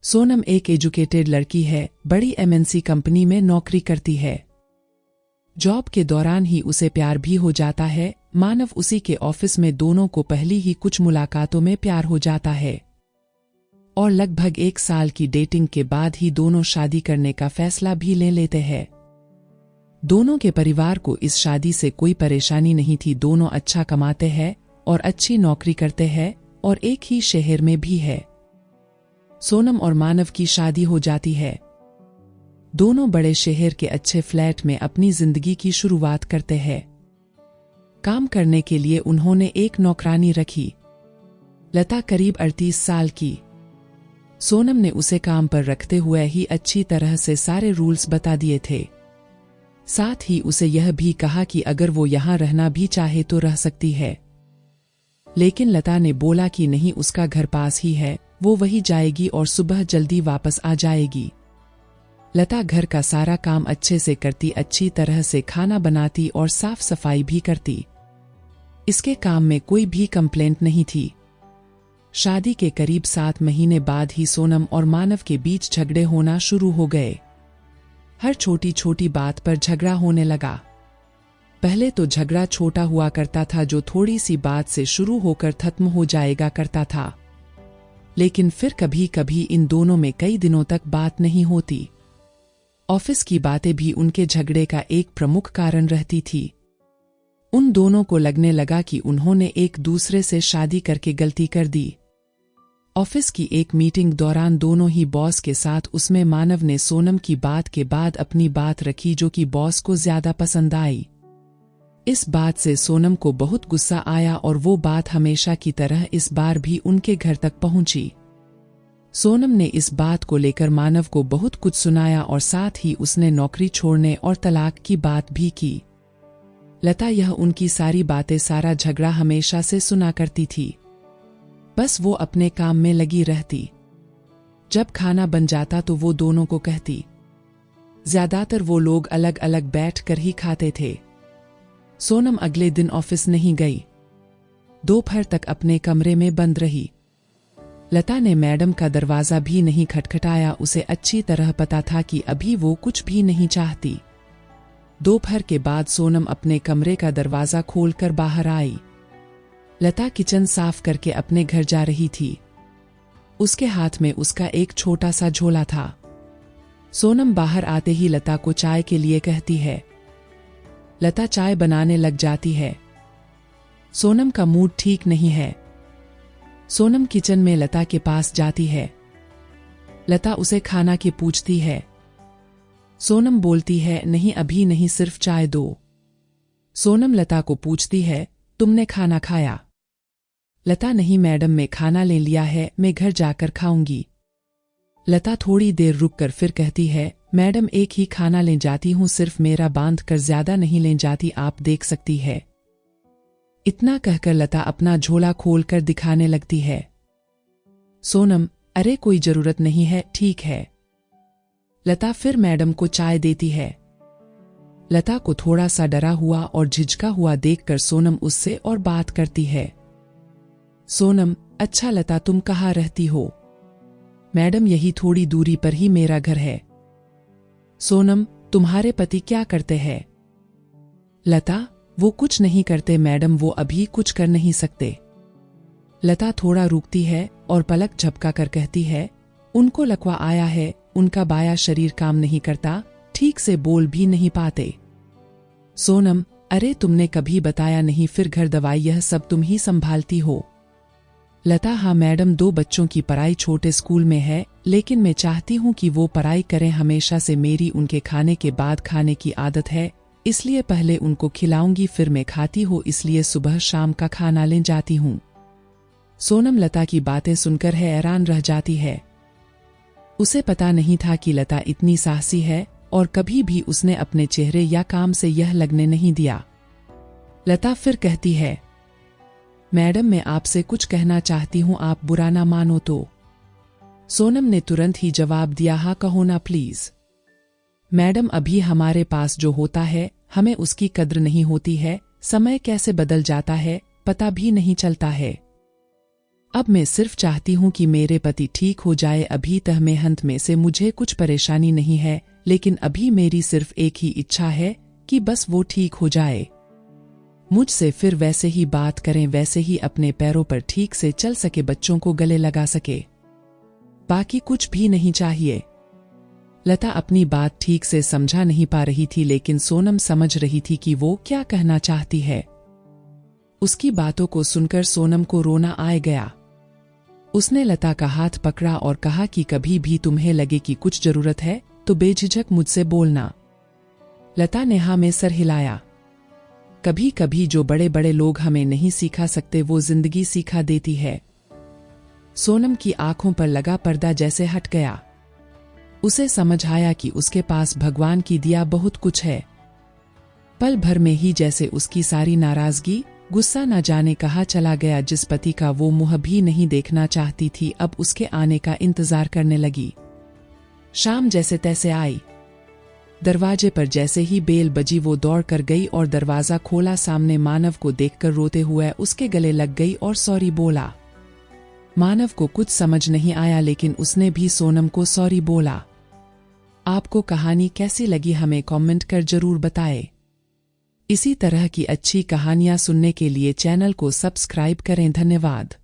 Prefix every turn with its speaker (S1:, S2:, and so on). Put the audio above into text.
S1: सोनम एक एजुकेटेड लड़की है, बड़ी एमएनसी कंपनी में नौकरी करती है। जॉब के दौरान ही उसे प्यार भी हो जाता है। मानव उसी के ऑफिस में दोनों को पहली ही कुछ मुलाकातों में प्यार हो जाता है और लगभग 1 साल की डेटिंग के बाद ही दोनों शादी करने का फैसला भी ले लेते हैं। दोनों के परिवार को इस शादी से कोई परेशानी नहीं थी। दोनों अच्छा कमाते हैं और अच्छी नौकरी करते हैं और एक ही शहर में भी है। सोनम और मानव की शादी हो जाती है। दोनों बड़े शहर के अच्छे फ्लैट में अपनी जिंदगी की शुरुआत करते हैं। काम करने के लिए उन्होंने एक नौकरानी रखी, लता, करीब 38 साल की। सोनम ने उसे काम पर रखते हुए ही अच्छी तरह से सारे रूल्स बता दिए थे। साथ ही उसे यह भी कहा कि अगर वो यहाँ रहना भी चाहे तो रह सकती है। लेकिन लता ने बोला कि नहीं, उसका घर पास ही है, वो वही जाएगी और सुबह जल्दी वापस आ जाएगी। लता घर का सारा काम अच्छे से करती, अच्छी तरह से खाना बनाती और साफ सफाई भी करती। इसके काम में कोई भी कंप्लेंट नहीं थी। शादी के करीब 7 महीने बाद ही सोनम और मानव के बीच झगड़े होना शुरू हो गए। हर छोटी छोटी बात पर झगड़ा होने लगा। पहले तो झगड़ा छोटा हुआ करता था, जो थोड़ी सी बात से शुरू होकर खत्म हो जाएगा करता था। लेकिन फिर कभी कभी इन दोनों में कई दिनों तक बात नहीं होती। ऑफिस की बातें भी उनके झगड़े का एक प्रमुख कारण रहती थी। उन दोनों को लगने लगा कि उन्होंने एक दूसरे से शादी करके गलती कर दी। ऑफिस की एक मीटिंग दौरान दोनों ही बॉस के साथ, उसमें मानव ने सोनम की बात के बाद अपनी बात रखी, जो कि बॉस को ज्यादा पसंद आई। इस बात से सोनम को बहुत गुस्सा आया और वो बात हमेशा की तरह इस बार भी उनके घर तक पहुंची। सोनम ने इस बात को लेकर मानव को बहुत कुछ सुनाया और साथ ही उसने नौकरी छोड़ने और तलाक की बात भी की। लता यह उनकी सारी बातें, सारा झगड़ा हमेशा से सुना करती थी। बस वो अपने काम में लगी रहती। जब खाना बन जाता तो वो दोनों को कहती। ज्यादातर वो लोग अलग अलग बैठ कर ही खाते थे। सोनम अगले दिन ऑफिस नहीं गई। दोपहर तक अपने कमरे में बंद रही। लता ने मैडम का दरवाजा भी नहीं खटखटाया। उसे अच्छी तरह पता था कि अभी वो कुछ भी नहीं चाहती। दोपहर के बाद सोनम अपने कमरे का दरवाजा खोलकर बाहर आई। लता किचन साफ करके अपने घर जा रही थी। उसके हाथ में उसका एक छोटा सा झोला था। सोनम बाहर आते ही लता को चाय के लिए कहती है। लता चाय बनाने लग जाती है। सोनम का मूड ठीक नहीं है। सोनम किचन में लता के पास जाती है। लता उसे खाना के पूछती है। सोनम बोलती है, नहीं अभी नहीं, सिर्फ चाय दो। सोनम लता को पूछती है, तुमने खाना खाया? लता, नहीं मैडम, मैं खाना ले लिया है, मैं घर जाकर खाऊंगी। लता थोड़ी देर रुककर फिर कहती है, मैडम एक ही खाना ले जाती हूँ, सिर्फ मेरा बांध कर, ज्यादा नहीं ले जाती, आप देख सकती है। इतना कहकर लता अपना झोला खोलकर दिखाने लगती है। सोनम, अरे कोई जरूरत नहीं है, ठीक है। लता फिर मैडम को चाय देती है। लता को थोड़ा सा डरा हुआ और झिझका हुआ देखकर सोनम उससे और बात करती है। सोनम, अच्छा लता, तुम कहाँ रहती हो? मैडम यही थोड़ी दूरी पर ही मेरा घर है। सोनम, तुम्हारे पति क्या करते हैं? लता, वो कुछ नहीं करते मैडम, वो अभी कुछ कर नहीं सकते। लता थोड़ा रुकती है और पलक झपका कर कहती है, उनको लकवा आया है, उनका बायां शरीर काम नहीं करता, ठीक से बोल भी नहीं पाते। सोनम, अरे तुमने कभी बताया नहीं, फिर घर दवाई यह सब तुम ही संभालती हो? लता, हाँ मैडम, 2 बच्चों की पढ़ाई छोटे स्कूल में है, लेकिन मैं चाहती हूँ कि वो पढ़ाई करें। हमेशा से मेरी उनके खाने के बाद खाने की आदत है, इसलिए पहले उनको खिलाऊंगी फिर मैं खाती हूँ, इसलिए सुबह शाम का खाना ले जाती हूँ। सोनम लता की बातें सुनकर हैरान रह जाती है। उसे पता नहीं था कि लता इतनी साहसी है और कभी भी उसने अपने चेहरे या काम से यह लगने नहीं दिया। लता फिर कहती है, मैडम मैं आपसे कुछ कहना चाहती हूँ, आप बुरा ना मानो तो। सोनम ने तुरंत ही जवाब दिया, हाँ कहो ना प्लीज। मैडम अभी हमारे पास जो होता है हमें उसकी कद्र नहीं होती है, समय कैसे बदल जाता है पता भी नहीं चलता है। अब मैं सिर्फ चाहती हूँ कि मेरे पति ठीक हो जाए। अभी तक मेहनत में से मुझे कुछ परेशानी नहीं है, लेकिन अभी मेरी सिर्फ एक ही इच्छा है कि बस वो ठीक हो जाए, मुझसे फिर वैसे ही बात करें, वैसे ही अपने पैरों पर ठीक से चल सके, बच्चों को गले लगा सके, बाकी कुछ भी नहीं चाहिए। लता अपनी बात ठीक से समझा नहीं पा रही थी, लेकिन सोनम समझ रही थी कि वो क्या कहना चाहती है। उसकी बातों को सुनकर सोनम को रोना आ गया। उसने लता का हाथ पकड़ा और कहा कि कभी भी तुम्हें लगे कि कुछ जरूरत है तो बेझिझक मुझसे बोलना। लता ने हाँ में सर हिलाया। कभी कभी जो बड़े बड़े लोग हमें नहीं सिखा सकते वो जिंदगी सिखा देती है। सोनम की आंखों पर लगा पर्दा जैसे हट गया। उसे समझ आया कि उसके पास भगवान की दिया बहुत कुछ है। पल भर में ही जैसे उसकी सारी नाराजगी, गुस्सा न जाने कहाँ चला गया। जिस पति का वो मुंह भी नहीं देखना चाहती थी, अब उसके आने का इंतजार करने लगी। शाम जैसे तैसे आई। दरवाजे पर जैसे ही बेल बजी वो दौड़ कर गई और दरवाजा खोला। सामने मानव को देखकर रोते हुए उसके गले लग गई और सॉरी बोला। मानव को कुछ समझ नहीं आया, लेकिन उसने भी सोनम को सॉरी बोला। आपको कहानी कैसी लगी हमें कमेंट कर जरूर बताएं। इसी तरह की अच्छी कहानियां सुनने के लिए चैनल को सब्सक्राइब करें। धन्यवाद।